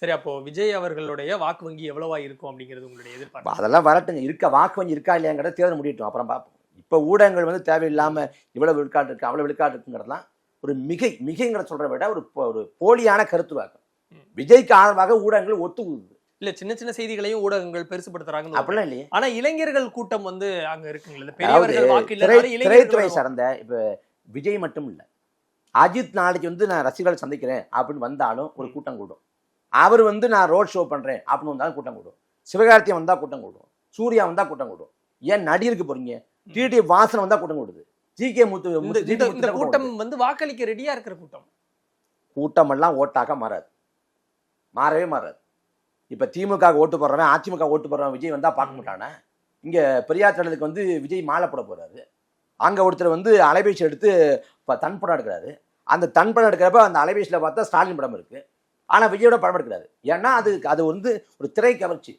சரி, அப்போ விஜய் அவர்களுடைய வாக்கு வங்கி எவ்வளவா இருக்கும் அப்படிங்கிறது உங்களுடைய எதிர்பார்ப்பு? அதெல்லாம் வரட்டுங்க, இருக்க வாக்கு வங்கி இருக்கா இல்லையாங்கிறத தேர்தல் முடியட்டும், அப்புறம் பார்ப்போம். இப்போ ஊடகங்கள் வந்து தேவையில்லாம இவ்வளவு விழுக்காடு இருக்கு அவ்வளவு விழுக்காடு இருக்குங்கிறதுலாம் ஒரு மிகைங்கிற சொல்ற விட ஒரு போலியான கருத்துவாக்கம். விஜய்க்கு ஆதரவாக ஊடகங்கள் ஒத்துக்குது. இல்ல, சின்ன சின்ன செய்திகளையும் ஊடகங்கள் பெருசுபடுத்துறாங்க அப்படிலாம் இல்லையே. ஆனா இளைஞர்கள் கூட்டம் வந்து அங்க இருக்குங்களா? அதாவது பெரியவர்கள் வாக்கு இல்ல, திரைத்துறை சார்ந்த இப்ப விஜய் மட்டும் இல்ல, அஜித் நாளைக்கு வந்து நான் ரசிகர்களை சந்திக்கிறேன் அப்படின்னு வந்தாலும் ஒரு கூட்டம் கூடும். அவர் வந்து நான் ரோட் ஷோ பண்றேன் அப்படின்னு வந்தாலும் கூட்டம் கூடும். சிவகார்த்தியம் வந்தா கூட்டம் கூடும். சூர்யா வந்தா கூட்டம் கூடும். ஏன் நடிகருக்கு போறீங்க? டிடி வாசன் வந்தா கூட்டம் கூடுது. ஜிகே முத்து இந்த கூட்டம் வந்து வாக்களிக்க ரெடியா இருக்கிற கூட்டம். கூட்டம் எல்லாம் ஓட்டாக மாறாது, மாறவே மாறாது. இப்ப திமுக ஓட்டு போடுறவன் அதிமுக ஓட்டு போடுறவன் விஜய் வந்தா பார்க்க மாட்டானே. இங்க பெரியார் திடலுக்கு வந்து விஜய் மாலை போட போறாரு. அங்க ஒருத்தர் வந்து அலைபேசி எடுத்து தன் படம் எடுக்கிறாரு. அந்த தன் படம் எடுக்கிறப்ப அந்த அலைபேசியில பார்த்தா ஸ்டாலின் படம் இருக்கு. ஆனா விஜயோட படம் எடுக்கிறாரு. ஏன்னா அது வந்து ஒரு திரை கவர்ச்சி.